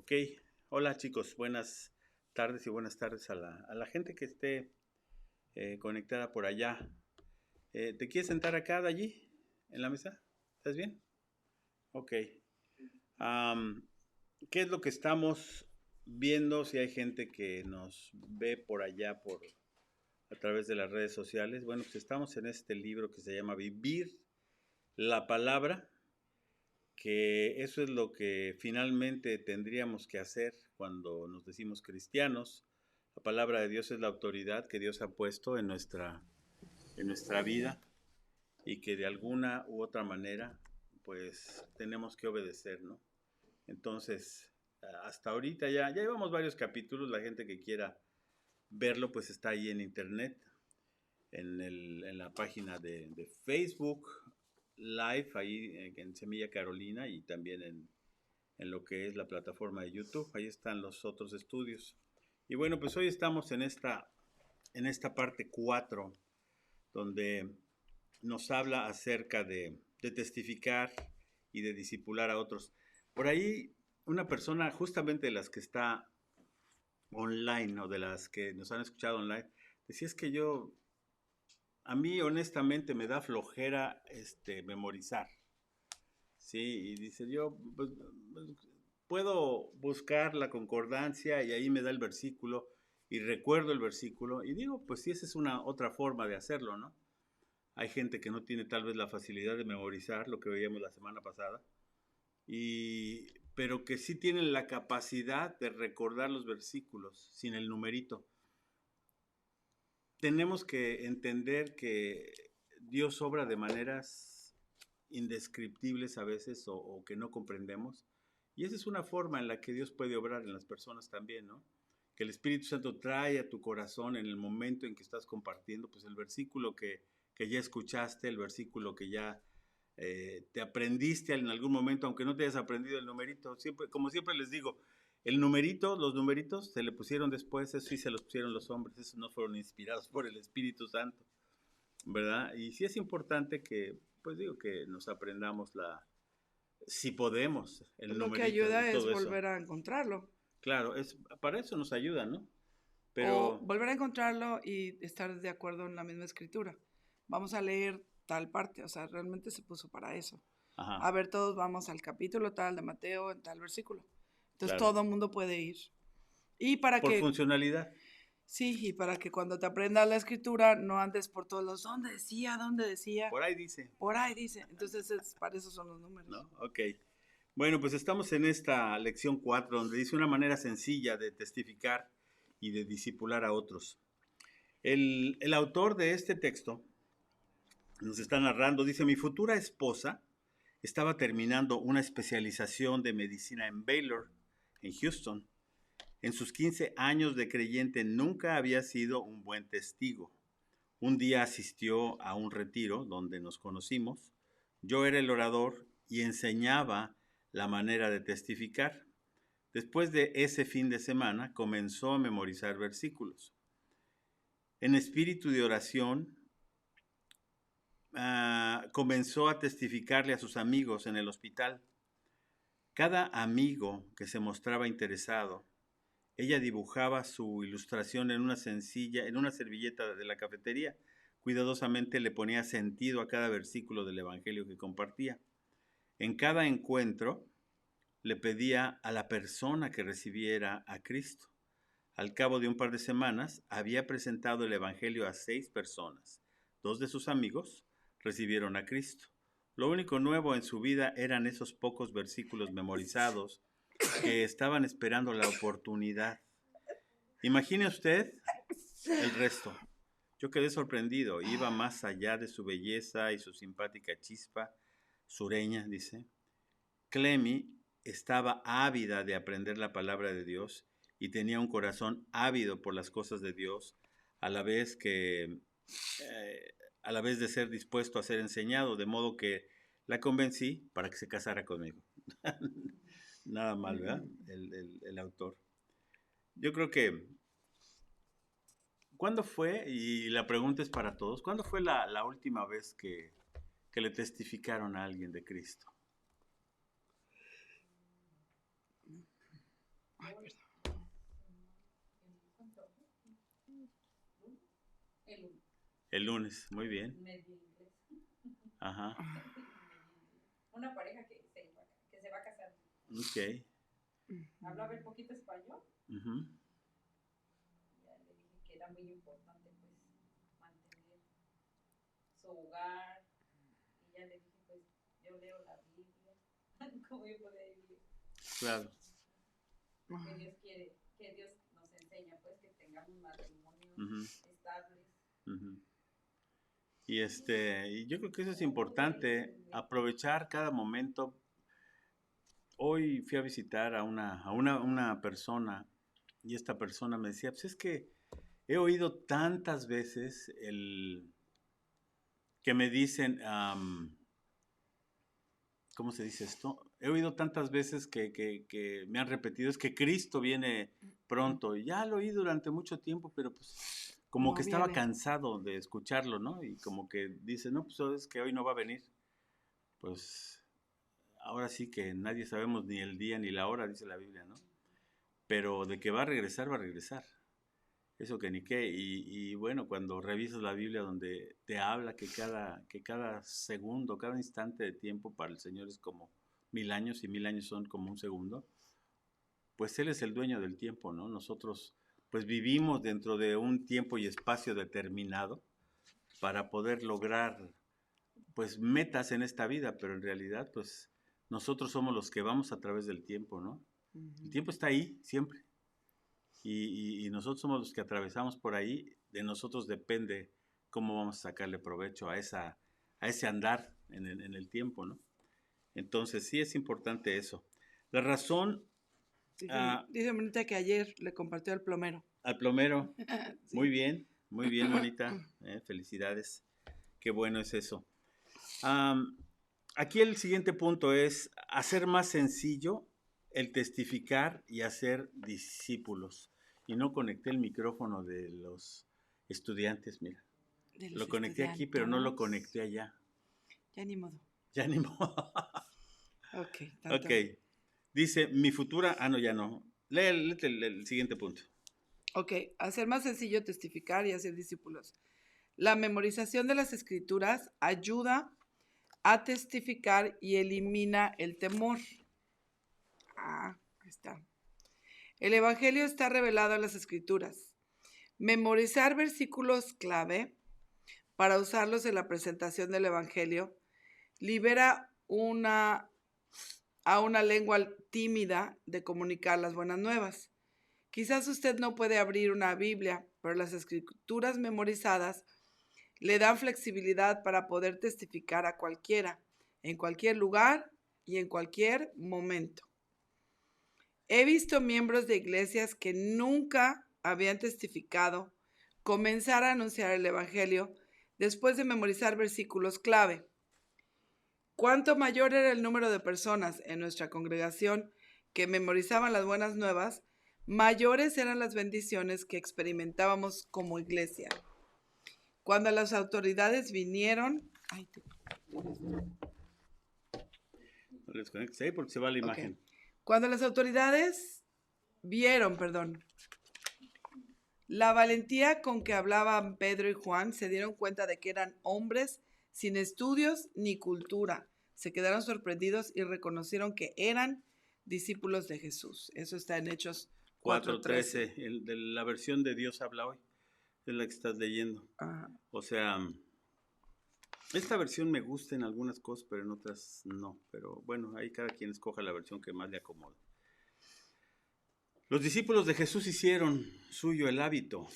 Ok, hola chicos, buenas tardes y buenas tardes a la gente que esté conectada por allá. ¿Te quieres sentar acá de allí, en la mesa? ¿Estás bien? Ok. Am, ¿Qué es lo que estamos viendo? Si hay gente que nos ve por allá a través de las redes sociales. Bueno, pues estamos en este libro que se llama Vivir la Palabra, que eso es lo que finalmente tendríamos que hacer cuando nos decimos cristianos. La palabra de Dios es la autoridad que Dios ha puesto en nuestra vida y que de alguna u otra manera pues tenemos que obedecer, ¿no? Entonces, hasta ahorita ya llevamos varios capítulos, la gente que quiera verlo pues está ahí en internet, en la página de Facebook Live, ahí en Semilla Carolina y también en lo que es la plataforma de YouTube. Ahí están los otros estudios. Y bueno, pues hoy estamos en esta parte 4 donde nos habla acerca de testificar y de discipular a otros. Por ahí, una persona, justamente de las que está online o de las que nos han escuchado online, decía es que a mí honestamente me da flojera memorizar. Sí, y dice yo, pues, puedo buscar la concordancia y ahí me da el versículo y recuerdo el versículo y digo, pues sí, esa es una otra forma de hacerlo, ¿no? Hay gente que no tiene tal vez la facilidad de memorizar, lo que veíamos la semana pasada, pero que sí tienen la capacidad de recordar los versículos sin el numerito. Tenemos que entender que Dios obra de maneras indescriptibles a veces o que no comprendemos. Y esa es una forma en la que Dios puede obrar en las personas también, ¿no? Que el Espíritu Santo trae a tu corazón en el momento en que estás compartiendo, pues el versículo que ya escuchaste, el versículo que ya te aprendiste en algún momento, aunque no te hayas aprendido el numerito. Siempre, como siempre les digo, el numerito, los numeritos se le pusieron después, eso sí se los pusieron los hombres, esos no fueron inspirados por el Espíritu Santo, ¿verdad? Y sí es importante que, pues digo, que nos aprendamos si podemos, Pues el lo que numerito y ayuda es todo eso. volver a encontrarlo. Claro, para eso nos ayuda, ¿no? O Pero, volver a encontrarlo y estar de acuerdo en la misma escritura. Vamos a leer tal parte, o sea, realmente se puso para eso. ajá, A ver, todos vamos al capítulo tal de Mateo en tal versículo. Entonces claro, todo el mundo puede ir. Y para por que, funcionalidad, sí, y para que cuando te aprendas la escritura no andes por todos los, ¿dónde decía? ¿Dónde decía? por ahí dice, Por ahí dice. Entonces, para eso son los números. ¿no? Ok. Bueno, pues estamos en esta lección 4 donde dice una manera sencilla de testificar y de discipular a otros. El autor de este texto nos está narrando, dice, mi futura esposa estaba terminando una especialización de medicina en Baylor, en Houston. En sus 15 años de creyente nunca había sido un buen testigo. Un día asistió a un retiro donde nos conocimos. Yo era el orador y enseñaba la manera de testificar. Después de ese fin de semana comenzó a memorizar versículos. En espíritu de oración, comenzó a testificarle a sus amigos en el hospital. Cada amigo que se mostraba interesado, ella dibujaba su ilustración en una servilleta de la cafetería. Cuidadosamente le ponía sentido a cada versículo del Evangelio que compartía. En cada encuentro le pedía a la persona que recibiera a Cristo. Al cabo de un par de semanas, había presentado el Evangelio a 6 personas. 2 de sus amigos recibieron a Cristo. Lo único nuevo en su vida eran esos pocos versículos memorizados que estaban esperando la oportunidad. Imagine usted el resto. Yo quedé sorprendido. Iba más allá de su belleza y su simpática chispa sureña, dice. Clemmy estaba ávida de aprender la palabra de Dios y tenía un corazón ávido por las cosas de Dios, a la vez que a la vez de ser dispuesto a ser enseñado, de modo que la convencí para que se casara conmigo. Nada mal, ¿verdad? El autor. Yo creo que, ¿cuándo fue? Y la pregunta es para todos, ¿cuándo fue la última vez que le testificaron a alguien de Cristo? Ay, perdón. El lunes, muy bien. Ajá. Una pareja que se va a casar. Ok. Hablaba un poquito español. Ujú. Ya le dije que era muy importante pues mantener su hogar. Y ya le dije pues yo leo la Biblia. ¿Cómo yo podría vivir? Claro. Que Dios quiere, que Dios nos enseña pues que tengamos matrimonios Ujú. estables. Ujú. Y yo creo que eso es importante, aprovechar cada momento. Hoy fui a visitar a una persona y esta persona me decía, pues es que he oído tantas veces que me dicen, ¿cómo se dice esto? He oído tantas veces que me han repetido, es que Cristo viene pronto. Y ya lo oí durante mucho tiempo, pero pues como que estaba viene. cansado de escucharlo, ¿no? Y como que dice, no, pues es que hoy no va a venir. Pues ahora sí que nadie sabemos ni el día ni la hora, dice la Biblia, ¿no? Pero de que va a regresar, va a regresar. Eso que ni qué. Y bueno, cuando revisas la Biblia donde te habla que cada segundo, cada instante de tiempo para el Señor es como 1000 años y 1000 años son como un segundo, pues Él es el dueño del tiempo, ¿no? Nosotros pues vivimos dentro de un tiempo y espacio determinado para poder lograr pues metas en esta vida, pero en realidad pues nosotros somos los que vamos a través del tiempo, ¿no? El tiempo está ahí siempre. Y nosotros somos los que atravesamos por ahí, de nosotros depende cómo vamos a sacarle provecho a ese andar en el tiempo, ¿no? Entonces sí es importante eso. La razón Dice Monita que ayer le compartió al plomero. al plomero, Sí. muy bien, Monita, felicidades, qué bueno es eso. Aquí el siguiente punto es hacer más sencillo el testificar y hacer discípulos. Y no conecté el micrófono de los estudiantes, mira. De los Lo conecté aquí, pero no lo conecté allá. Ya ni modo. Ya ni modo. Ok, Ok. Dice, mi futura... Ah, no, ya no. Lee el siguiente punto. Ok, hacer más sencillo testificar y hacer discípulos. La memorización de las escrituras ayuda a testificar y elimina el temor. Ahí está. El Evangelio está revelado en las escrituras. Memorizar versículos clave para usarlos en la presentación del Evangelio libera a una lengua tímida de comunicar las buenas nuevas. Quizás usted no puede abrir una Biblia, pero las escrituras memorizadas le dan flexibilidad para poder testificar a cualquiera, en cualquier lugar y en cualquier momento. He visto miembros de iglesias que nunca habían testificado comenzar a anunciar el Evangelio después de memorizar versículos clave. Cuanto mayor era el número de personas en nuestra congregación que memorizaban las buenas nuevas, mayores eran las bendiciones que experimentábamos como iglesia. Cuando las autoridades vinieron... No les conectes ahí porque se va la imagen. Okay. Cuando las autoridades vieron, la valentía con que hablaban Pedro y Juan, se dieron cuenta de que eran hombres sin estudios ni cultura. Se quedaron sorprendidos y reconocieron que eran discípulos de Jesús. Eso está en Hechos 4:13. 4:13, de la versión de Dios habla hoy, es la que estás leyendo. Ajá. O sea, esta versión me gusta en algunas cosas, pero en otras no. Pero bueno, ahí cada quien escoja la versión que más le acomode. Los discípulos de Jesús hicieron suyo el hábito.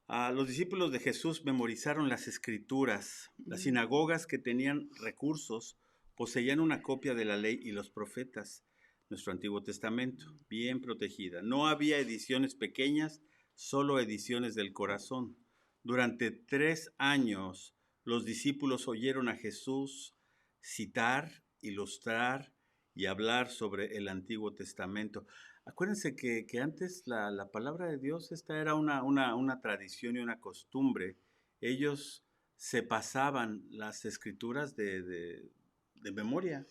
Los discípulos de Jesús memorizaron las escrituras. Las sinagogas que tenían recursos poseían una copia de la ley y los profetas, nuestro Antiguo Testamento, bien protegida. No había ediciones pequeñas, solo ediciones del corazón. Durante 3 años los discípulos oyeron a Jesús citar, ilustrar y hablar sobre el Antiguo Testamento. Acuérdense que antes la palabra de Dios esta era una tradición y una costumbre. Ellos se pasaban las escrituras de memoria.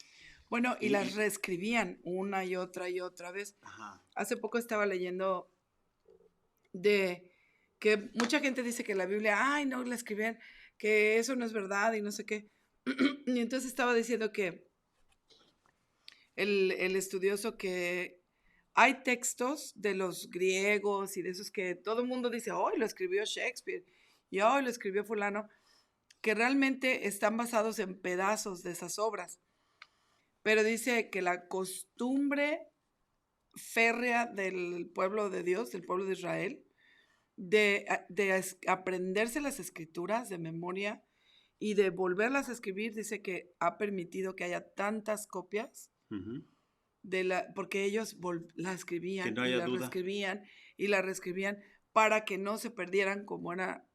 Bueno, y Y- las reescribían una y otra vez. Ajá. Hace poco estaba leyendo de que mucha gente dice que la Biblia, ay, no, la escribían, que eso no es verdad y no sé qué. Y entonces estaba diciendo que el estudioso que hay textos de los griegos y de esos que todo el mundo dice, hoy lo escribió Shakespeare y hoy lo escribió fulano, que realmente están basados en pedazos de esas obras. Pero dice que la costumbre férrea del pueblo de Dios, del pueblo de Israel, de aprenderse las escrituras de memoria y de volverlas a escribir, dice que ha permitido que haya tantas copias Ujú. porque ellos la Que escribían no y haya la duda. reescribían y la reescribían para que no se perdieran como era,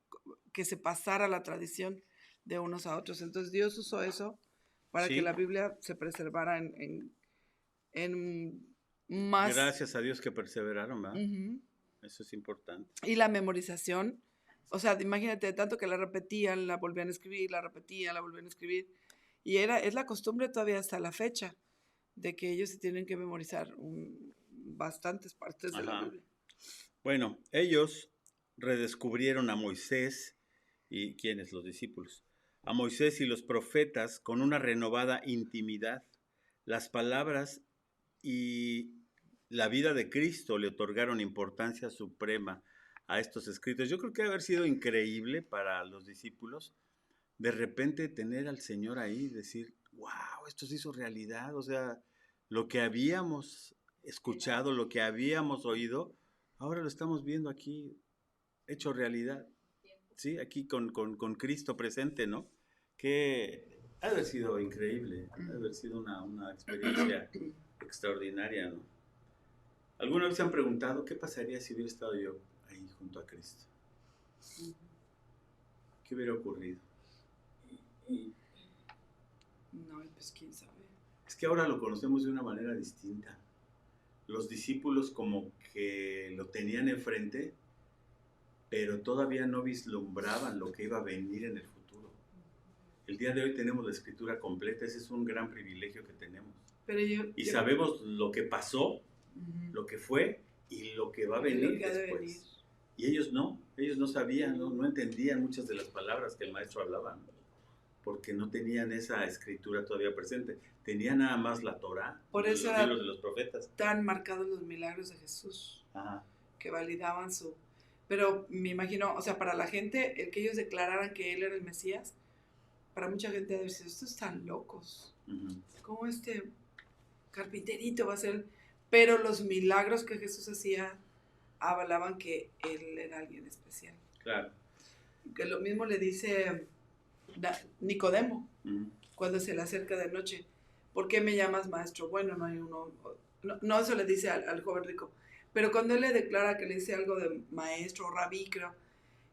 que se pasara la tradición de unos a otros. Entonces Dios usó eso para que Sí, la Biblia se preservara en más. gracias a Dios que perseveraron, ¿verdad? Ujú. Eso es importante. Y la memorización, o sea, imagínate, tanto que la repetían, la volvían a escribir, la repetían, la volvían a escribir. Y es la costumbre todavía hasta la fecha de que ellos se tienen que memorizar bastantes partes de la Ajá. Biblia. Bueno, ellos redescubrieron a Moisés y ¿quiénes? Los discípulos. A Moisés y los profetas con una renovada intimidad. Las palabras y la vida de Cristo le otorgaron importancia suprema a estos escritos. Yo creo que debe haber sido increíble para los discípulos de repente tener al Señor ahí y decir, wow, esto se hizo realidad. O sea, lo que habíamos escuchado, lo que habíamos oído, ahora lo estamos viendo aquí hecho realidad. Sí, aquí con Cristo presente, ¿no? Que ha de haber sido increíble, ha de haber sido una experiencia extraordinaria, ¿no? ¿Alguna vez se han preguntado qué pasaría si hubiera estado yo ahí junto a Cristo? ¿Qué hubiera ocurrido? No, pues quién sabe. Es que ahora lo conocemos de una manera distinta. Los discípulos como que lo tenían enfrente, pero todavía no vislumbraban lo que iba a venir en el futuro. El día de hoy tenemos la escritura completa, ese es un gran privilegio que tenemos. Pero Y sabemos lo que pasó, lo que fue y lo que va a venir después. Y ellos no sabían, no entendían muchas de las palabras que el maestro hablaba, ¿no? Porque no tenían esa escritura todavía presente. Tenían nada más la Torá, Por los eso libros de los profetas. tan marcados los milagros de Jesús, Ajá. que validaban su. Pero me imagino, o sea, para la gente, el que ellos declararan que él era el Mesías, para mucha gente debe decir, estos están locos. ¿Cómo este carpinterito va a ser? Pero los milagros que Jesús hacía avalaban que él era alguien especial. Claro. Que lo mismo le dice Nicodemo cuando se le acerca de noche. ¿Por qué me llamas maestro? Bueno, no hay uno. No, eso le dice al joven rico. Pero cuando él le declara que le dice algo de maestro, rabí, creo.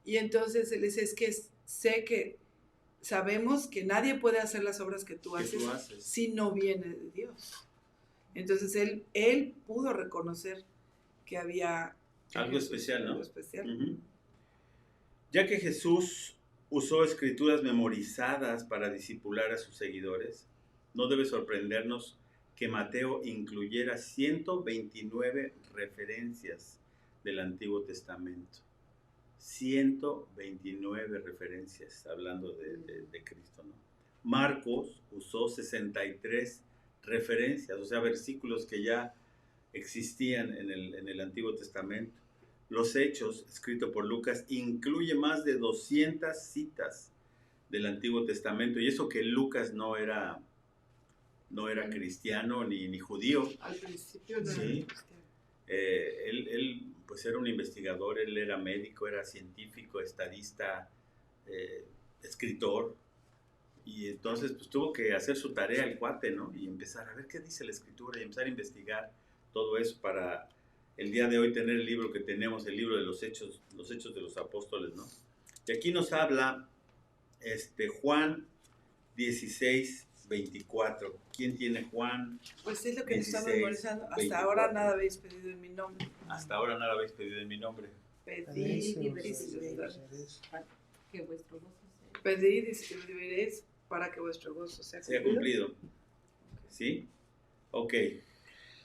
Y entonces él dice, es que sé que sabemos que nadie puede hacer las obras que tú haces si no viene de Dios. Entonces él pudo reconocer que había algo especial, ¿no? Algo especial. Ya que Jesús usó escrituras memorizadas para discipular a sus seguidores, no debe sorprendernos que Mateo incluyera 129 referencias del Antiguo Testamento. 129 referencias hablando de Cristo, ¿no? Marcos usó 63 referencias, o sea, versículos que ya existían en el Antiguo Testamento. Los Hechos, escrito por Lucas, incluye más de 200 citas del Antiguo Testamento, y eso que Lucas no era cristiano ni judío. Al principio no sí. era cristiano. Él pues era un investigador, él era médico, era científico, estadista, escritor, y entonces pues tuvo que hacer su tarea el cuate, ¿no? Y empezar a ver qué dice la escritura y empezar a investigar todo eso para el día de hoy tener el libro que tenemos, el libro de los hechos de los apóstoles, ¿no? Y aquí nos habla Juan 16:24. ¿Quién tiene Juan? Pues es lo que 16, nos estamos memorizando. Hasta 24. ahora nada habéis pedido en mi nombre. Hasta ahora nada habéis pedido en mi nombre. Pedid y que vuestro gozo sea. Pedid y recibiréis para que vuestro gozo sea Sea cumplido. ¿Sí? Ok.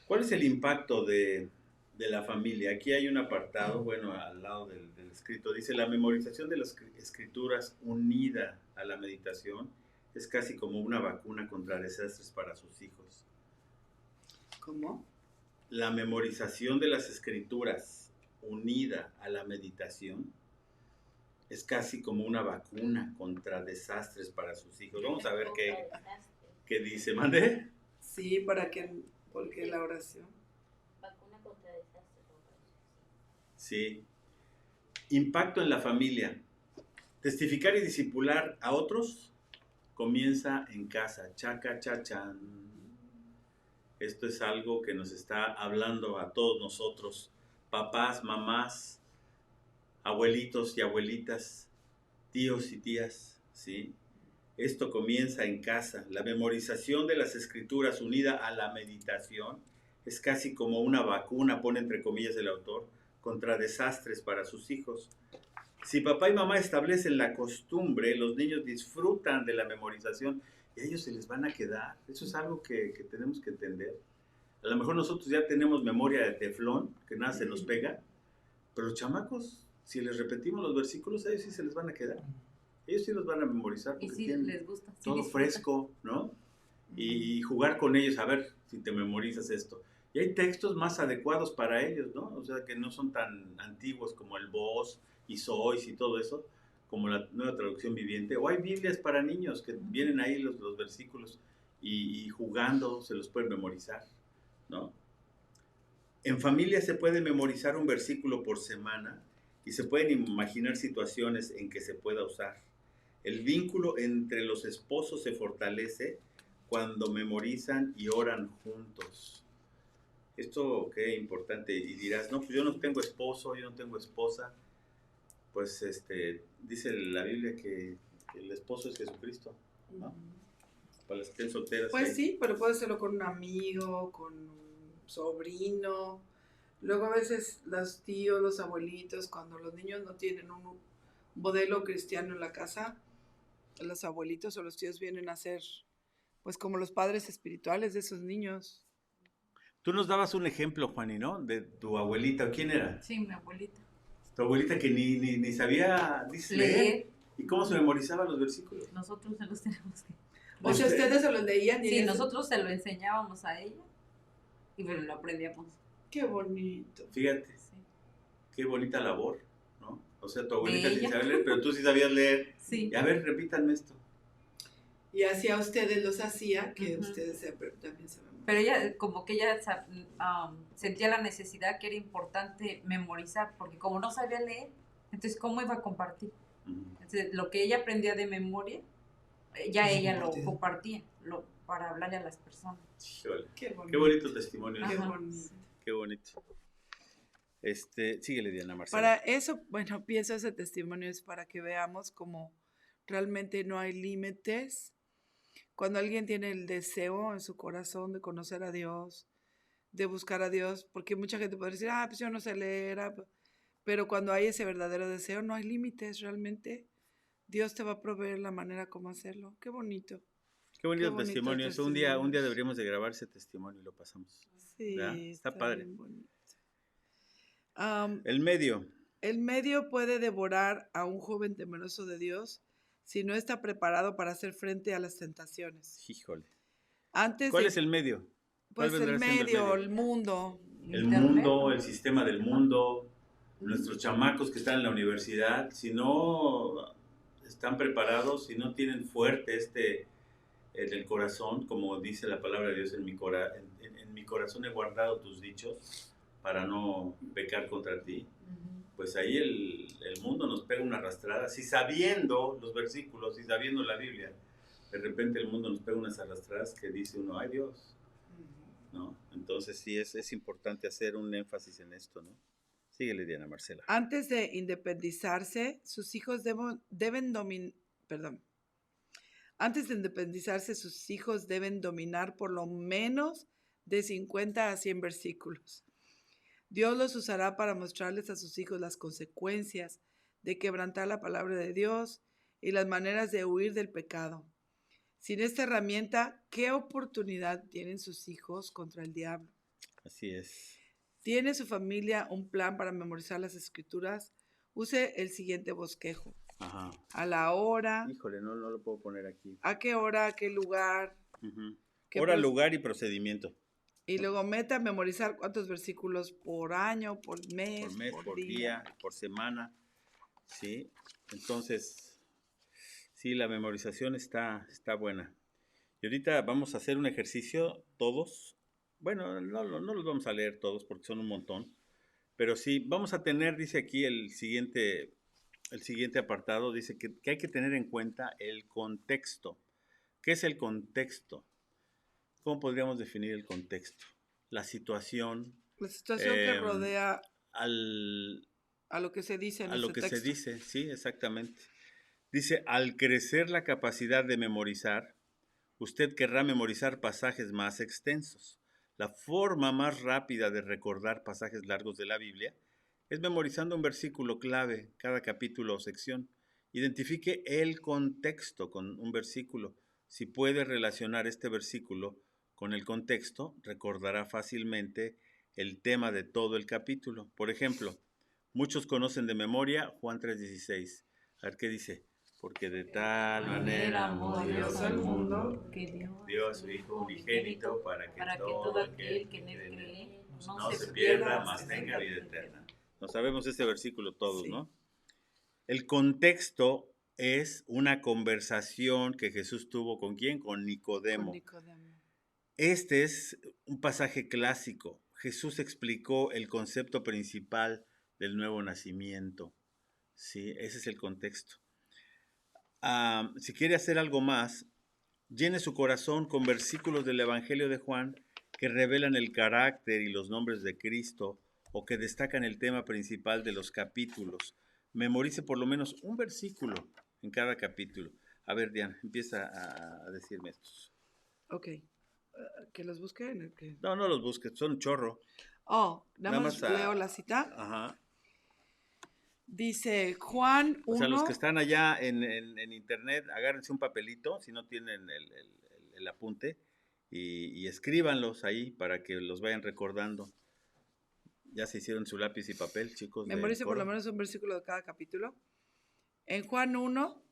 ¿Cuál es el impacto de la familia? Aquí hay un apartado, bueno, al lado del escrito, dice, la memorización de las escrituras unida a la meditación es casi como una vacuna contra desastres para sus hijos. ¿Cómo? La memorización de las escrituras unida a la meditación es casi como una vacuna contra desastres para sus hijos. Vamos a ver qué dice. ¿Mande? Sí, porque la oración. Vacuna contra desastres. Sí. Impacto en la familia. Testificar y discipular a otros comienza en casa. Chaca, chachan. Esto es algo que nos está hablando a todos nosotros, papás, mamás, abuelitos y abuelitas, tíos y tías, ¿sí? Esto comienza en casa. La memorización de las escrituras unida a la meditación es casi como una vacuna, pone entre comillas el autor, contra desastres para sus hijos. Si papá y mamá establecen la costumbre, los niños disfrutan de la memorización y a ellos se les van a quedar. Eso es algo que tenemos que entender. A lo mejor nosotros ya tenemos memoria de teflón, que nada se nos pega, pero los chamacos, si les repetimos los versículos, a ellos sí se les van a quedar. Ellos sí los van a memorizar porque sí tienen les gusta, sí todo disfrutan. fresco, ¿no? Y jugar con ellos, a ver si te memorizas esto. Y hay textos más adecuados para ellos, ¿no? O sea, que no son tan antiguos como el Vos y Sois y todo eso, como la nueva traducción viviente. O hay Biblias para niños que vienen ahí los versículos y jugando se los pueden memorizar, ¿no? En familia se puede memorizar un versículo por semana y se pueden imaginar situaciones en que se pueda usar. El vínculo entre los esposos se fortalece cuando memorizan y oran juntos. Esto qué importante. Y dirás, no, pues yo no tengo esposo, yo no tengo esposa. Pues dice la Biblia que el esposo es Jesucristo, ¿no? Para las que estén solteras. Pues ahí. sí, pero puede hacerlo con un amigo, con un sobrino. Luego a veces los tíos, los abuelitos, cuando los niños no tienen un modelo cristiano en la casa, los abuelitos o los tíos vienen a ser pues como los padres espirituales de esos niños. Tú nos dabas un ejemplo, Juani, ¿no? De tu abuelita. ¿Quién era? Sí, mi abuelita. Tu abuelita que ni sabía, dice, leer. ¿Y cómo se memorizaba los versículos? Nosotros se los tenemos que... O sea, ustedes se los leían y Sí, ellas- nosotros se lo enseñábamos a ella y bueno, lo aprendíamos. Qué bonito. Fíjate, Sí. qué bonita labor, ¿no? O sea, tu abuelita De sí ella. sabía leer, pero tú sí sabías leer. Sí. Y a ver, repítanme esto. Y así a ustedes los hacía que Ujú. ustedes también se memorizan. Pero ella, como que ella sentía la necesidad que era importante memorizar, porque como no sabía leer, entonces ¿cómo iba a compartir? Entonces, lo que ella aprendía de memoria, ya ella lo compartía para hablarle a las personas. Híjole, Qué bonito. qué bonito testimonio. Qué Ajá. bonito. Qué bonito. Síguele, Diana Marcela. Para eso, bueno, pienso ese testimonio es para que veamos cómo realmente no hay límites. Cuando alguien tiene el deseo en su corazón de conocer a Dios, de buscar a Dios, porque mucha gente puede decir, pues yo no sé leer, pero cuando hay ese verdadero deseo, no hay límites realmente. Dios te va a proveer la manera como hacerlo. Qué bonito. Qué bonito bonito testimonio. Eso, un día deberíamos de grabar ese testimonio y lo pasamos. Sí, ¿verdad? Está padre. bien bonito. El medio. El medio puede devorar a un joven temeroso de Dios si no está preparado para hacer frente a las tentaciones. Híjole. Antes ¿Cuál de- es el medio? ¿Cuál Pues el vendrá siendo medio, el mundo. El Internet, mundo, ¿no? el sistema del mundo, nuestros chamacos que están en la universidad, si no están preparados, si no tienen fuerte en el corazón, como dice la palabra de Dios, en mi corazón he guardado tus dichos para no pecar contra ti, pues ahí el mundo nos pega una arrastrada. Si sabiendo los versículos, si sabiendo la Biblia, de repente el mundo nos pega unas arrastradas que dice uno, ay Dios, ¿no? Entonces sí es importante hacer un énfasis en esto, ¿no? Síguele, Diana Marcela. Antes de independizarse, sus hijos Antes de independizarse, sus hijos deben dominar por lo menos de 50 a 100 versículos. Dios los usará para mostrarles a sus hijos las consecuencias de quebrantar la palabra de Dios y las maneras de huir del pecado. Sin esta herramienta, ¿qué oportunidad tienen sus hijos contra el diablo? Así es. ¿Tiene su familia un plan para memorizar las escrituras? Use el siguiente bosquejo. Ajá. A la hora, Híjole, no lo puedo poner aquí. a qué hora, a qué lugar. Ujú. ¿Qué Hora, pros- lugar y procedimiento. Y luego meta a memorizar cuántos versículos por año, por mes, Por día, por semana. Sí. Entonces, sí, la memorización está buena. Y ahorita vamos a hacer un ejercicio todos. Bueno, no los vamos a leer todos porque son un montón. Pero sí, vamos a tener, dice aquí el siguiente apartado, dice que hay que tener en cuenta el contexto. ¿Qué es el contexto? ¿Cómo podríamos definir el contexto? La situación, La situación que rodea al, a lo que se dice en a lo ese que texto. se dice, sí, exactamente. Dice, al crecer la capacidad de memorizar, usted querrá memorizar pasajes más extensos. La forma más rápida de recordar pasajes largos de la Biblia es memorizando un versículo clave cada capítulo o sección. Identifique el contexto con un versículo. Si puede relacionar este versículo con el contexto, recordará fácilmente el tema de todo el capítulo. Por ejemplo, muchos conocen de memoria Juan 3:16. A ver qué dice. Porque de tal manera amó Dios al mundo que dio a su Hijo unigénito para que todo aquel que en él cree en él cree no se pierda, mas tenga vida eterna. No sabemos ese versículo todos, Sí. ¿no? El contexto es una conversación que Jesús tuvo ¿con quién? Con Nicodemo. Con Nicodemo. Este es un pasaje clásico. Jesús explicó el concepto principal del nuevo nacimiento. Sí, ese es el contexto. Si quiere hacer algo más, llene su corazón con versículos del Evangelio de Juan que revelan el carácter y los nombres de Cristo o que destacan el tema principal de los capítulos. Memorice por lo menos un versículo en cada capítulo. A ver, Diana, empieza a decirme estos. Ok. Que los busque en el que... No los busques, son un chorro. Oh, nada más a- leo la cita. Ajá. Dice Juan 1. O sea, los que están allá en internet, agárrense un papelito, si no tienen el apunte, y escríbanlos ahí para que los vayan recordando. Ya se hicieron su lápiz y papel, chicos. Memorice por lo menos un versículo de cada capítulo. En Juan 1,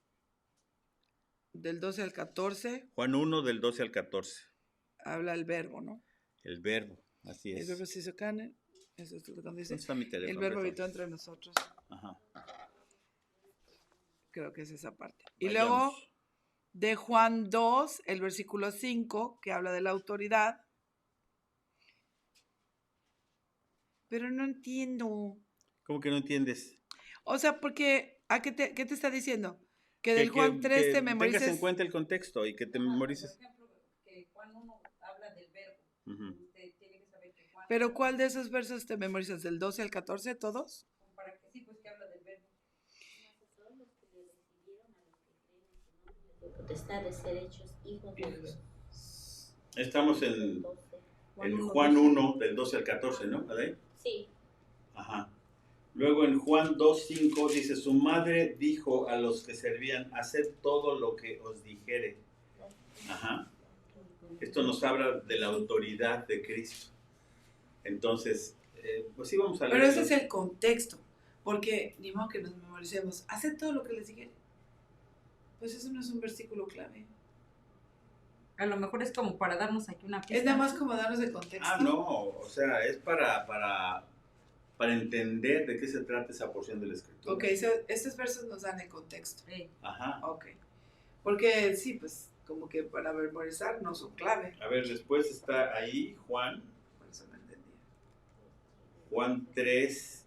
del 12 al 14, Juan 1, del 12 al 14. habla el verbo, ¿no? El verbo, así El es. verbo se hizo carne. Eso es lo que dice. ¿Dónde está mi teléfono? El verbo Beto? habitó entre nosotros. Ajá. Creo que es esa parte. Y Vayamos. luego de Juan 2, el versículo 5, que habla de la autoridad. Pero no entiendo. ¿Cómo que no entiendes? O sea, porque, qué te está diciendo? Que del Juan 3 que te memorices. tengas en cuenta el contexto y que te memorices. Por ejemplo, que Juan 1 habla del verbo. Ujú. Usted tiene que saber que Juan Pero ¿cuál de esos versos te memorizas? ¿Del 12 al 14 todos? para que sí, pues que habla del verbo. Todos los que le recibieron, a los que creen en su nombre, les dio potestad de ser hechos hijos de Dios. Estamos en 12. Juan 1, del 12 al 14, ¿no? ¿Adey? Sí. Ajá. Luego en Juan 2:5 dice, su madre dijo a los que servían, haced todo lo que os dijere. Ajá. Esto nos habla de la autoridad de Cristo. Entonces, pues sí vamos a leer. Pero ese es el contexto. Porque ni modo que nos memoricemos. Haced todo lo que les dije. Pues eso no es un versículo clave. A lo mejor es como para darnos aquí una pista. Es nada más como darnos el contexto. No, o sea, es para entender de qué se trata esa porción de la escritura. Ok, estos versos nos dan el contexto. Ajá. Ok. Porque sí, pues como que para memorizar no son clave. A ver, después está ahí Juan, Por eso no entendía. Juan 3,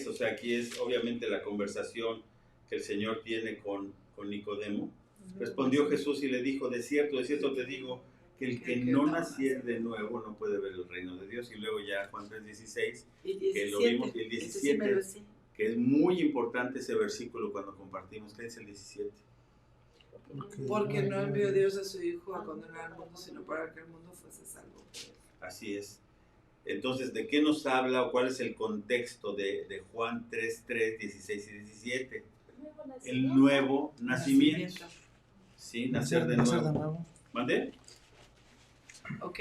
o sea, aquí es obviamente la conversación que el Señor tiene con Nicodemo. Respondió Jesús y le dijo, de cierto te digo, que el que no naciere de nuevo no puede ver el reino de Dios. Y luego ya Juan 3:16, Y que lo 17. vimos, y el Ese sí me lo 17, sé. que es muy importante ese versículo cuando compartimos. ¿Qué es el 17? Porque no envió Dios a su Hijo a condenar al mundo, sino para que el mundo fuese salvo. Así es. Entonces, ¿de qué nos habla o cuál es el contexto de Juan 3, 16 y 17? El nuevo nacimiento. Sí, nacer de nuevo. ¿Mande? Ok.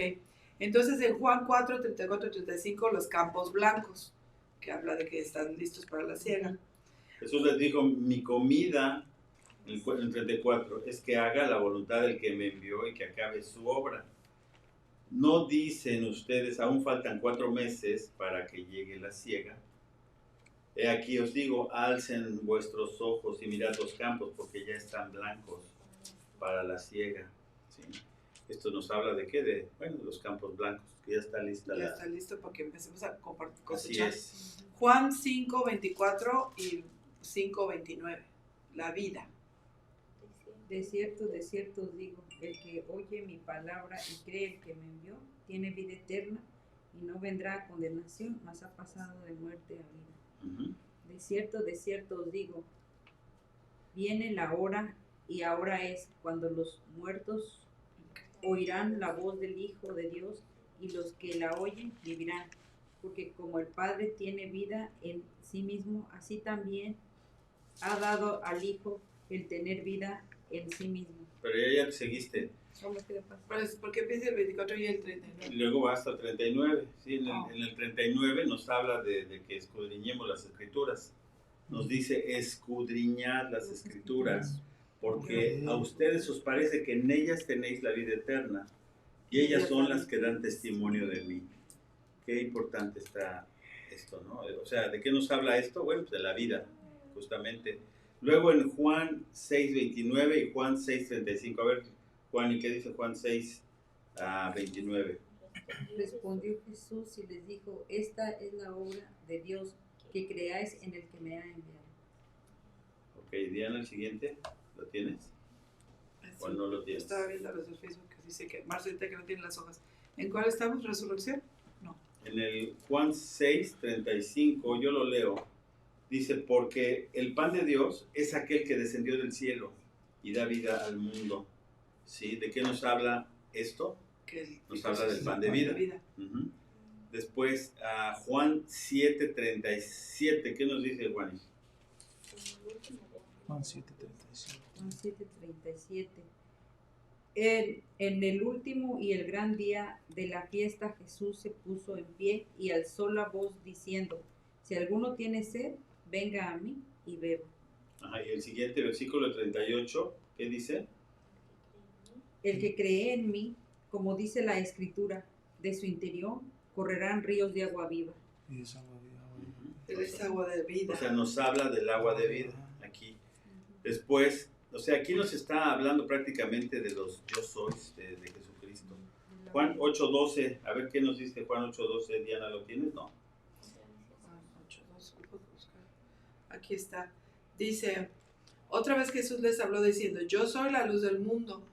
Entonces en Juan 4, 34, 35, los campos blancos, que habla de que están listos para la siega. Jesús les dijo, mi comida, el 34, es que haga la voluntad del que me envió y que acabe su obra. ¿No dicen ustedes, aún faltan 4 meses para que llegue la siega? He aquí os digo, alcen vuestros ojos y mirad los campos, porque ya están blancos para la siega. ¿Sí? Esto nos habla de qué, de los campos blancos, que ya está lista Ya la... está listo para que empecemos a Así cosechar. es. Juan 5, 24 y 5, 29. La vida. De cierto os digo, el que oye mi palabra y cree el que me envió, tiene vida eterna y no vendrá a condenación, mas ha pasado de muerte a vida. Uh-huh. De cierto os digo, viene la hora y ahora es cuando los muertos oirán la voz del Hijo de Dios y los que la oyen vivirán, porque como el Padre tiene vida en sí mismo, así también ha dado al Hijo el tener vida en sí mismo. Pero ya seguiste. ¿Cómo es que le pasa? Pues, ¿por qué empieza el 24 y el Y 39? luego va hasta el 39. ¿Sí? En el 39 nos habla de que escudriñemos las escrituras. Nos dice escudriñad las escrituras, porque a ustedes os parece que en ellas tenéis la vida eterna, y ellas son las que dan testimonio de mí. Qué importante está esto, ¿no? O sea, ¿de qué nos habla esto? Bueno, pues de la vida, justamente. Luego en Juan 6:29 y Juan 6:35. A ver, Juan, ¿y qué dice Juan 6:29? Respondió Jesús y les dijo, esta es la obra de Dios, que creáis en el que me ha enviado. Ok, Diana, el siguiente, ¿lo tienes? ¿O no lo tienes? Estaba viendo los de Facebook que dice que Marcelita que no tiene las hojas. ¿En cuál estamos? ¿Resurrección? No. En el Juan 6:35, yo lo leo. Dice, porque el pan de Dios es aquel que descendió del cielo y da vida al mundo. ¿Sí? ¿De qué nos habla esto? Nos habla del pan de vida. Uh-huh. Después, Juan 7:37. ¿Qué nos dice Juan? Juan 7:37. Juan 7:37. En el último y el gran día de la fiesta, Jesús se puso en pie y alzó la voz diciendo, si alguno tiene sed, venga a mí y beba. Ajá, y el siguiente versículo 38, ¿qué dice? El que cree en mí, como dice la Escritura, de su interior correrán ríos de agua viva. Y es agua viva. Es agua de vida. O sea, nos habla del agua de vida aquí. Después, o sea, aquí nos está hablando prácticamente de los yo sois de Jesucristo. Juan 8:12, a ver qué nos dice Juan 8:12. Diana, ¿lo tienes? No. Aquí está. Dice, otra vez Jesús les habló diciendo, yo soy la luz del mundo.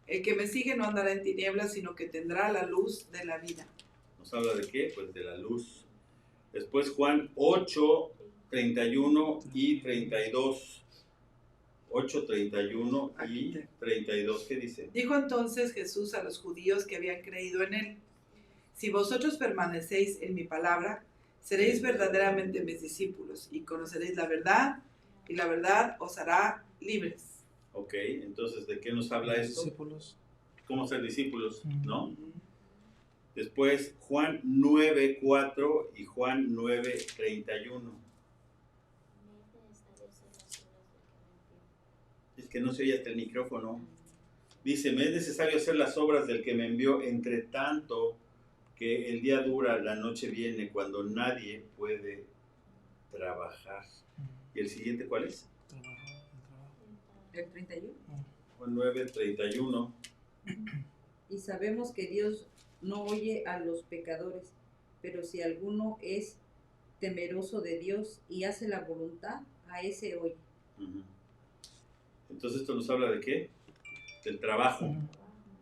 El que me sigue no andará en tinieblas, sino que tendrá la luz de la vida. ¿Nos habla de qué? Pues de la luz. Después Juan 8:31 y 32. 8:31 y 32, ¿qué dice? Dijo entonces Jesús a los judíos que habían creído en él, si vosotros permanecéis en mi palabra, seréis verdaderamente mis discípulos y conoceréis la verdad, y la verdad os hará libres. Ok, entonces, ¿de qué nos habla esto? Discípulos. ¿Cómo ser discípulos? ¿No? Después, Juan 9:4 y Juan 9:31. Es que no se oye hasta el micrófono. Dice, me es necesario hacer las obras del que me envió, entre tanto que el día dura, la noche viene, cuando nadie puede trabajar. ¿Y el siguiente cuál es? El 31. Juan 9:31. Y sabemos que Dios no oye a los pecadores, pero si alguno es temeroso de Dios y hace la voluntad, a ese oye. Uh-huh. Entonces esto nos habla de qué? Del trabajo.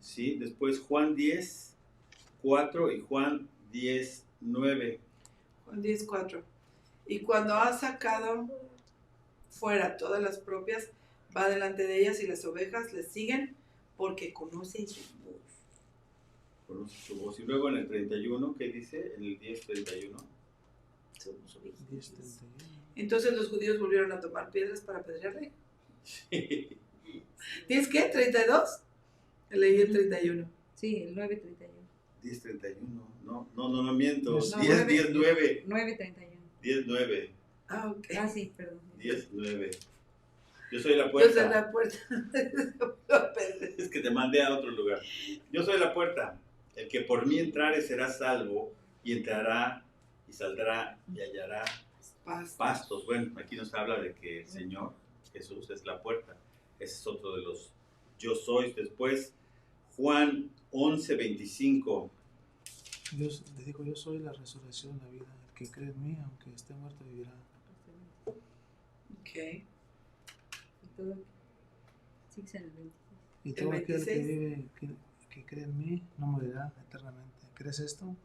¿Sí? Después Juan 10:4 y Juan 10:9. Juan 10:4. Y cuando ha sacado fuera todas las propias, va delante de ellas y las ovejas le siguen porque conocen su voz. Conoce su voz. Y luego en el 31, ¿qué dice? En el 10:31. Somos ovejas. 10:31. Entonces los judíos volvieron a tomar piedras para apedrearle. Sí. ¿10 qué? ¿32? Leí el 31. Sí, el 9:31. 10:31. No miento. No, 10:9. 9:31. 10:9. Ah, ok. Ah, sí, perdón. 10:9. Yo soy la Yo puerta. soy la puerta. Es que te mandé a otro lugar. Yo soy la puerta. El que por mí entrare será salvo, y entrará y saldrá y hallará pastos. Bueno, aquí nos habla de que el Señor Jesús es la puerta. Ese es otro de los yo soy. Después, Juan 11:25. Dios le dijo, yo soy la resurrección, la vida. El que cree en mí, aunque esté muerto, vivirá. Ok. Y todo. Sí, es en el 26. Y todo El aquel que 26. vive, que cree en mí, no morirá eternamente. ¿Crees esto?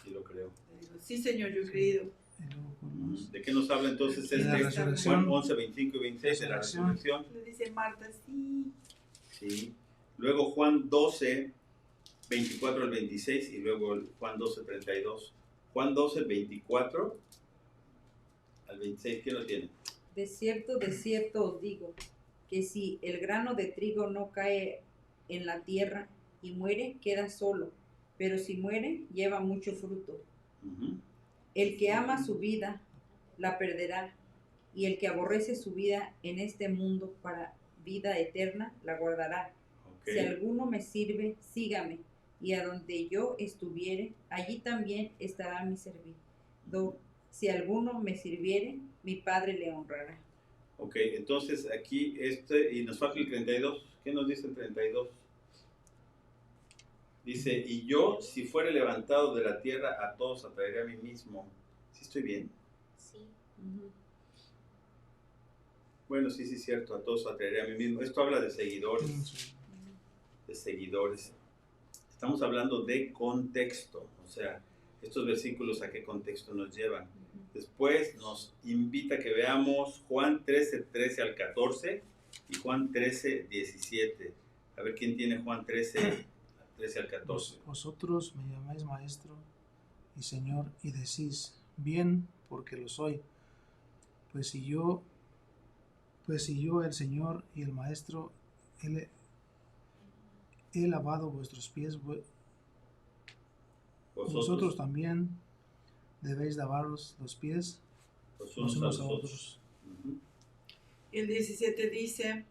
Y lo creo. Le digo, sí, Señor, yo he creído. Y luego con los- ¿De qué nos habla entonces De la este resurrección. Juan 11:25 y 26 de la resurrección? Le dice Marta, sí. Sí. Luego Juan 12:24 al 26 y luego Juan 12:32. Juan 12:24 al 26, ¿quién lo tiene? De cierto os digo, que si el grano de trigo no cae en la tierra y muere, queda solo, pero si muere, lleva mucho fruto. Ujú. El que ama su vida, la perderá, y el que aborrece su vida en este mundo para vida eterna, la guardará. Ok. Si alguno me sirve, sígame, y a donde yo estuviere, allí también estará mi servidor. Si alguno me sirviere, mi Padre le honrará. Ok, entonces aquí y nos falta el 32. ¿Qué nos dice el 32? Dice, y yo, si fuere levantado de la tierra, a todos atraeré a mí mismo. ¿Sí estoy bien? Sí. Bueno, sí, cierto, a todos atraeré a mí mismo. Esto habla de seguidores, de seguidores. Estamos hablando de contexto, o sea, estos versículos a qué contexto nos llevan. Después nos invita a que veamos Juan 13:13 al 14 y Juan 13:17. A ver quién tiene Juan 13 al 14. Vosotros me llamáis maestro y señor y decís, bien, porque lo soy. Pues si yo el señor y el maestro, he lavado vuestros pies, vosotros también debéis lavaros los pies los los unos unos a a los otros. otros. Ujú. El 17 dice,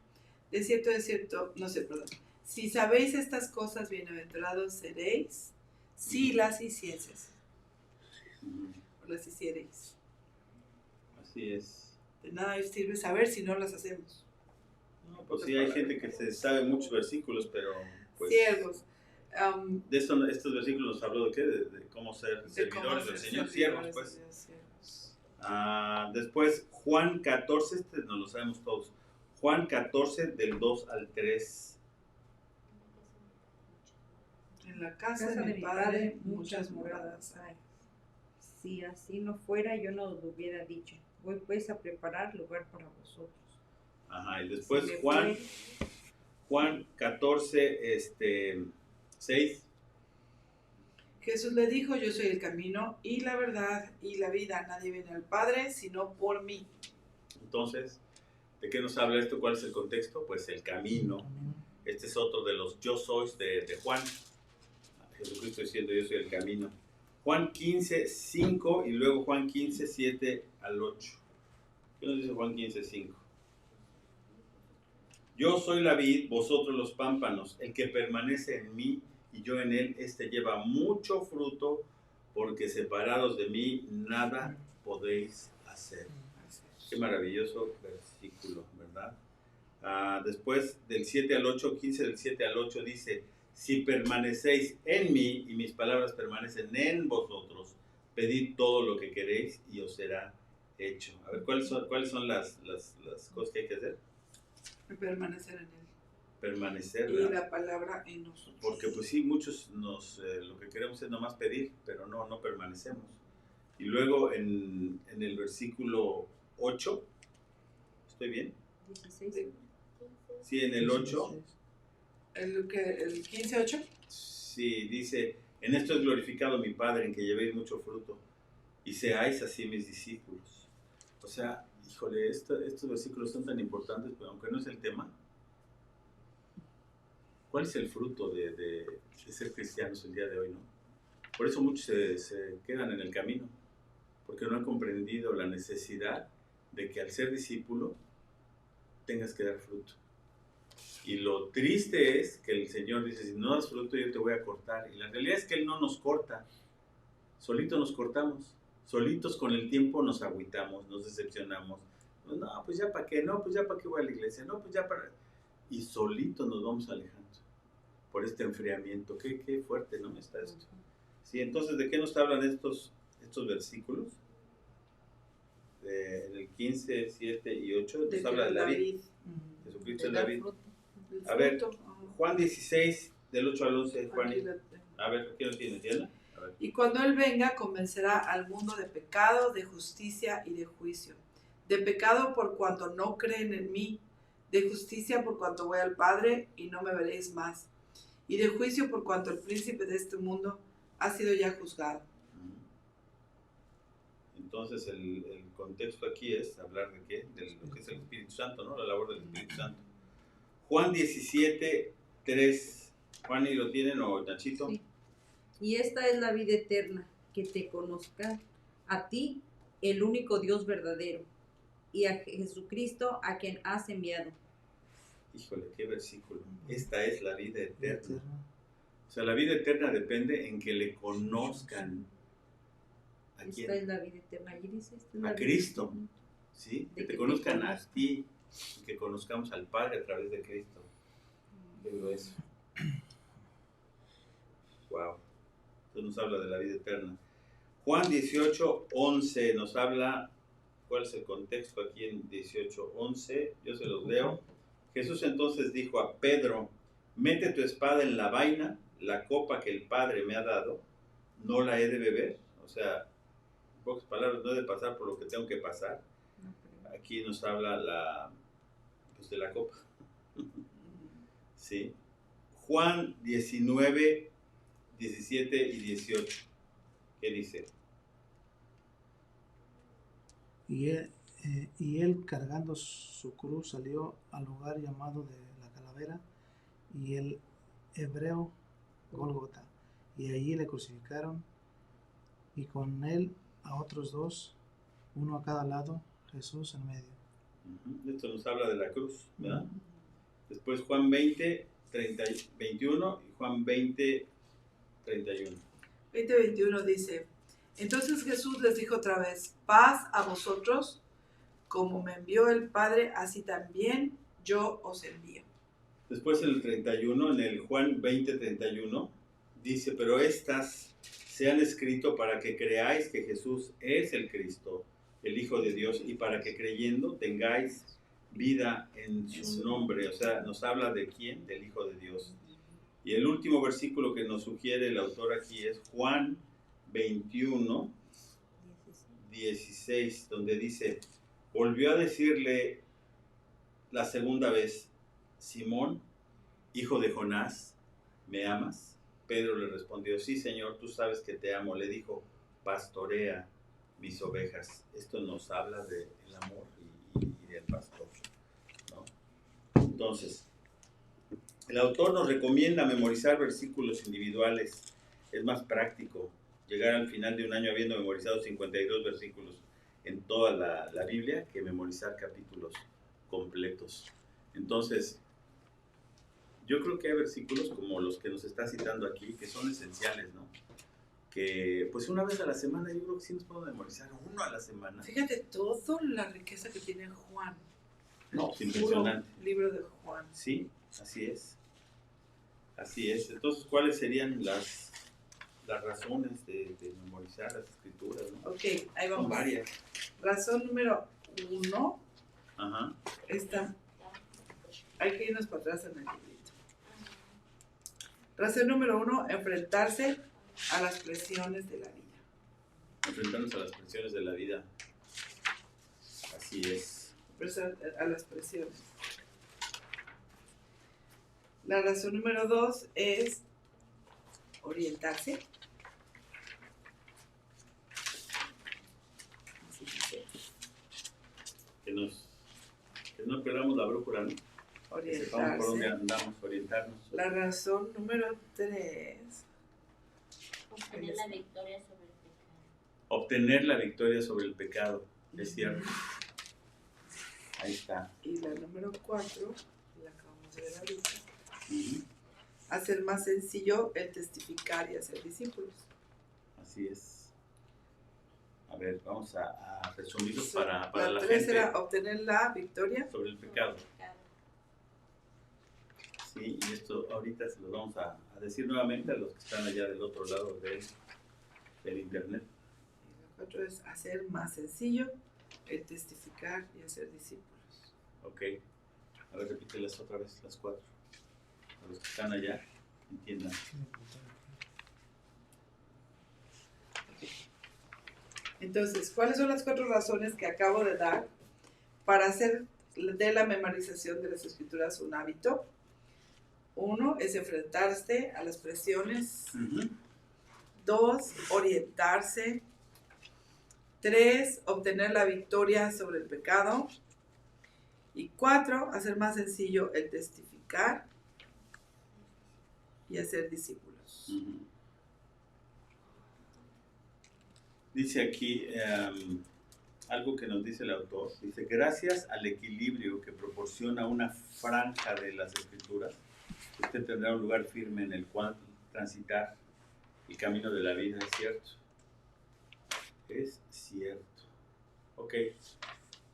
de cierto, no sé, perdón. Si sabéis estas cosas, bienaventurados seréis, si las hicieses, Ujú. o las hiciereis. Así es. De nada os sirve saber si no las hacemos. No, pues sí, hay gente que se sabe muchos versículos, pero pues... Siervos. De esto, estos versículos nos habló de qué, de cómo ser De servidores cómo del ser Señor, servidores siervos, pues. de Dios, siervos. Después, Juan 14, este nos lo sabemos todos. Juan 14, del 2 al 3. En la casa de mi padre muchas moradas hay. Si así no fuera, yo no os lo hubiera dicho. Voy pues a preparar lugar para vosotros. Ajá, y después Si me Juan 14, 6. Jesús le dijo, yo soy el camino y la verdad y la vida. Nadie viene al Padre sino por mí. Entonces, ¿de qué nos habla esto? ¿Cuál es el contexto? Pues el camino. Este es otro de los yo sois de Juan. Jesucristo diciendo yo soy el camino. Juan 15, 5 y luego Juan 15, 7 al 8. ¿Qué nos dice Juan 15, 5? Yo soy la vid, vosotros los pámpanos. El que permanece en mí y yo en él, este lleva mucho fruto, porque separados de mí nada podéis hacer. Qué maravilloso versículo, ¿verdad? Después del 7 al 8, 15 del 7 al 8 dice, si permanecéis en mí y mis palabras permanecen en vosotros, pedid todo lo que queréis y os será hecho. A ver, ¿cuáles son las cosas que hay que hacer? Permanecer en él. Permanecer, Y ¿verdad? la palabra en nosotros. Porque pues sí, muchos lo que queremos es nomás pedir, pero no permanecemos. Y luego en el versículo 8, ¿estoy bien? 16. Sí, en el 8, ¿El 15-8? sí, dice, en esto es glorificado mi Padre, en que llevéis mucho fruto, y seáis así mis discípulos. O sea, híjole, estos versículos son tan importantes, pero aunque no es el tema, ¿Cuál es el fruto de ser cristianos el día de hoy, no? Por eso muchos se quedan en el camino, porque no han comprendido la necesidad de que al ser discípulo tengas que dar fruto. Y lo triste es que el Señor dice, si no das fruto yo te voy a cortar. Y la realidad es que Él no nos corta, solitos nos cortamos, solitos con el tiempo nos agüitamos, nos decepcionamos. No, pues ya para qué, no, pues ya para qué voy a la iglesia, no, pues ya para... Y solitos nos vamos alejando por este enfriamiento. Qué fuerte, ¿no? Está esto. Sí, entonces, ¿de qué nos hablan estos versículos? En el 15, 7 y 8 nos habla de David. Jesucristo es David. A ver, Juan 16, del 8 al 11, Juan. A ver, ¿qué lo tienes, Diana? A ver. Y cuando Él venga, convencerá al mundo de pecado, de justicia y de juicio. De pecado por cuanto no creen en mí, de justicia por cuanto voy al Padre y no me veréis más, y de juicio por cuanto el príncipe de este mundo ha sido ya juzgado. Entonces el contexto aquí es hablar de qué, de lo que es el Espíritu Santo, ¿no? La labor del Espíritu Santo. Juan 17, 3. Juan, ¿y lo tienen o Nachito? Sí. Y esta es la vida eterna, que te conozcan a ti, el único Dios verdadero, y a Jesucristo a quien has enviado. Híjole, qué versículo. Esta es la vida eterna. O sea, la vida eterna depende en que le conozcan. ¿A quién? Esta es la vida eterna. Allí dice, esta es la a vida Cristo, eterna. ¿sí? Que De te que conozcan te a conozcan. ti y que conozcamos al Padre a través de Cristo. Qué grueso. Wow. Entonces nos habla de la vida eterna. Juan 18, 11 nos habla, ¿cuál es el contexto aquí en 18, 11? Yo se los leo. Jesús entonces dijo a Pedro, mete tu espada en la vaina, la copa que el Padre me ha dado, no la he de beber. O sea, en pocas palabras, no he de pasar por lo que tengo que pasar. Aquí nos habla pues de la copa. ¿Sí? Juan 19, 17 y 18. ¿Qué dice? Y él cargando su cruz salió al lugar llamado de la Calavera y el hebreo Gólgota, y allí le crucificaron y con él a otros dos, uno a cada lado, Jesús en medio. Esto nos habla de la cruz, ¿verdad? Después Juan 20, 21 y Juan 20, 31. 20:21 dice, entonces Jesús les dijo otra vez, paz a vosotros, como me envió el Padre, así también yo os envío. Después en el 31, en el Juan 20, 31, dice, pero estas se han escrito para que creáis que Jesús es el Cristo, el Hijo de Dios, y para que creyendo tengáis vida en su nombre. O sea, nos habla de quién, del Hijo de Dios. Y el último versículo que nos sugiere el autor aquí es Juan 21, 16, donde dice, volvió a decirle la segunda vez, Simón, hijo de Jonás, ¿me amas? Pedro le respondió, sí, Señor, tú sabes que te amo. Le dijo, pastorea mis ovejas. Esto nos habla del amor y del pastor, ¿no? Entonces, el autor nos recomienda memorizar versículos individuales. Es más práctico llegar al final de un año habiendo memorizado 52 versículos en toda la Biblia que memorizar capítulos completos. Entonces, yo creo que hay versículos como los que nos está citando aquí que son esenciales, ¿no? Que pues una vez a la semana, yo creo que sí nos podemos memorizar uno a la semana. Fíjate toda la riqueza que tiene Juan. No, es impresionante. Puro libro de Juan. Sí, así es. Así es. Entonces, ¿cuáles serían las razones de memorizar las escrituras, ¿no? Ok, ahí Son vamos. varias. Razón número 1. Ajá. Esta. Hay que irnos para atrás en el librito. Razón número 1, enfrentarse a las presiones de la vida. Enfrentarnos a las presiones de la vida. Así es. A las presiones. La razón número 2 es orientarse. Así dice. Que no perdamos la brújula, ¿no? Que sepamos por dónde Orientarse. andamos, orientarnos. La razón número 3. Obtener la victoria sobre el pecado. Obtener la victoria sobre el pecado, es cierto. Ahí está. Y la número 4, la acabamos de ver ahorita. Ujú. Hacer más sencillo el testificar y hacer discípulos. Así es. A ver, vamos a resumirlo So, para la la 3 gente era obtener la victoria. sobre el pecado. Pecado. Sí, y esto ahorita se lo vamos a decir nuevamente a los que están allá del otro lado del internet. Y la 4 es hacer más sencillo el testificar y hacer discípulos. Ok. A ver, repítelas otra vez, las 4. A los que están allá, entiendan. Entonces, ¿cuáles son las 4 razones que acabo de dar para hacer de la memorización de las escrituras un hábito? 1 es enfrentarse a las presiones. 2, orientarse. 3, obtener la victoria sobre el pecado. Y 4, hacer más sencillo el testificar y hacer discípulos. Ujú. Dice aquí algo que nos dice el autor. Dice, gracias al equilibrio que proporciona una franja de las escrituras, usted tendrá un lugar firme en el cual transitar el camino de la vida. Es cierto. Es cierto. Ok.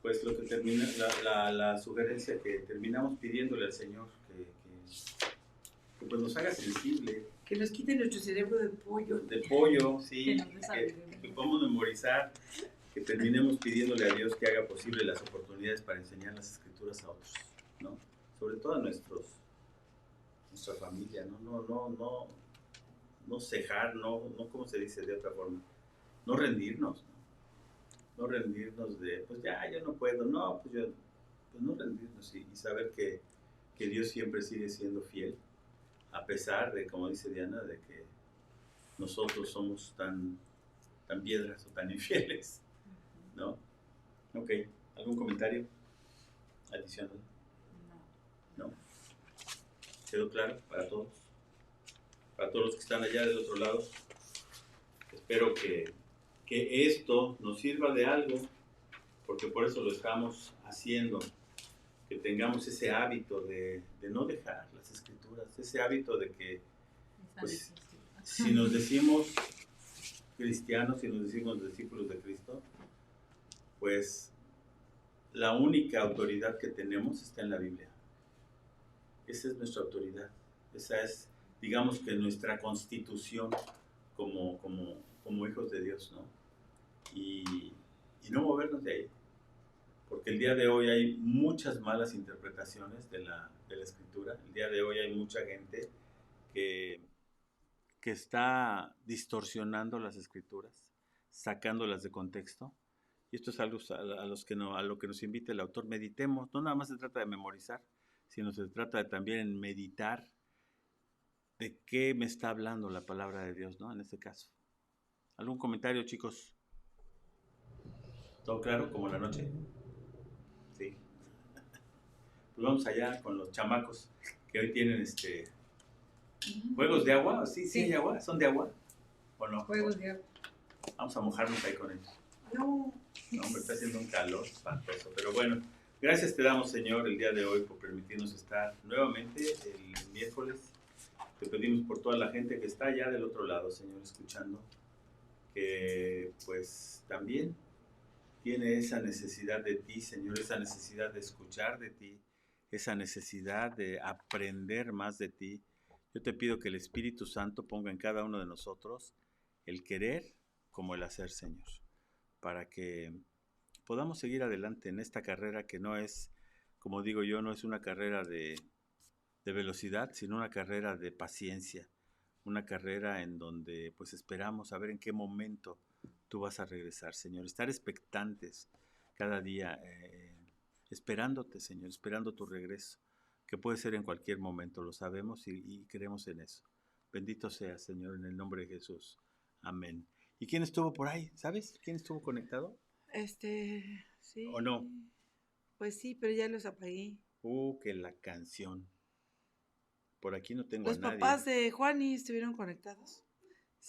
Pues lo que termina, la sugerencia que terminamos pidiéndole al Señor que pues nos haga sensible, Que nos quite nuestro cerebro de pollo. sí, Que nos dé sabiduría. que podamos memorizar, que terminemos pidiéndole a Dios que haga posible las oportunidades para enseñar las escrituras a otros, ¿no? Sobre todo a nuestra familia, no cejar, no, ¿cómo se dice de otra forma? No rendirnos, no rendirnos de, pues ya, yo no puedo, no, pues no rendirnos y saber que Dios siempre sigue siendo fiel, a pesar de, como dice Diana, de que nosotros somos tan piedras o tan infieles, ¿no? Ok, ¿algún comentario adicional? ¿No? ¿Quedó claro para todos? Para todos los que están allá del otro lado. Espero que esto nos sirva de algo, porque por eso lo estamos haciendo, que tengamos ese hábito de no dejar las escrituras, ese hábito de que, pues, si nos decimos cristianos, si nos decimos discípulos de Cristo, pues la única autoridad que tenemos está en la Biblia. Esa es nuestra autoridad, esa es, digamos que nuestra constitución como hijos de Dios, ¿no? Y no movernos de ahí, porque el día de hoy hay muchas malas interpretaciones de la escritura. El día de hoy hay mucha gente que está distorsionando las escrituras, sacándolas de contexto, y esto es algo a lo que nos invita el autor. Meditemos, no nada más se trata de memorizar, sino se trata de también meditar de qué me está hablando la palabra de Dios, ¿no? En este caso. ¿Algún comentario, chicos? ¿Todo claro como la noche? Sí. Pues vamos allá con los chamacos que hoy tienen juegos de agua. ¿Sí hay agua? ¿Son de agua? ¿O no? Juegos de agua. Vamos a mojarnos ahí con ellos. No. No, hombre, está haciendo un calor espantoso. Pero bueno, gracias te damos, Señor, el día de hoy por permitirnos estar nuevamente el miércoles. Te pedimos por toda la gente que está allá del otro lado, Señor, escuchando, que pues también tiene esa necesidad de ti, Señor, esa necesidad de escuchar de ti, esa necesidad de aprender más de ti. Yo te pido que el Espíritu Santo ponga en cada uno de nosotros el querer como el hacer, Señor, para que podamos seguir adelante en esta carrera que no es, como digo yo, no es una carrera de velocidad, sino una carrera de paciencia, una carrera en donde pues esperamos a ver en qué momento tú vas a regresar, Señor. Estar expectantes cada día, esperándote, Señor, esperando tu regreso, que puede ser en cualquier momento, lo sabemos y creemos en eso. Bendito sea, Señor, en el nombre de Jesús. Amén. ¿Y quién estuvo por ahí? ¿Sabes? ¿Quién estuvo conectado? Sí. ¿O no? Pues sí, pero ya los apagué. Que la canción. Por aquí no tengo Los a nadie. papás de Juani estuvieron conectados.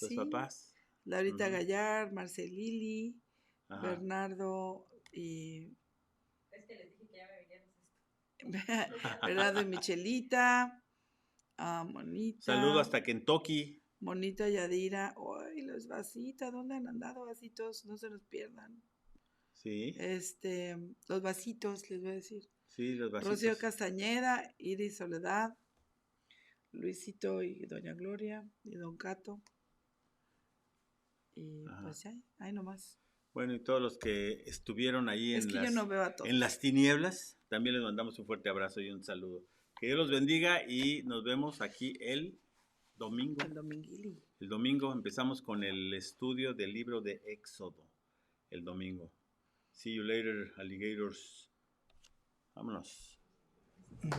Los Sí. papás. Laurita Ujú. Gallar, Marcelili, Ajá. Bernardo y Es que les dije que ya me veníamos esto. Bernardo y Michelita, Monita. Saludo hasta Kentucky. Monita Yadira. ¡Ay, los vasitas! ¿Dónde han andado, vasitos? No se los pierdan. Sí, Los vasitos, les voy a decir. sí, los vasitos. Rocío Castañeda, Iris Soledad, Luisito y Doña Gloria y Don Cato. Y Ajá. pues ya, ahí nomás. Bueno, y todos los que estuvieron ahí Es que yo no veo a todos. en las tinieblas, también les mandamos un fuerte abrazo y un saludo. Que Dios los bendiga y nos vemos aquí el domingo. El dominguili. El domingo empezamos con el estudio del libro de Éxodo. El domingo. See you later, alligators. Vámonos. Mm,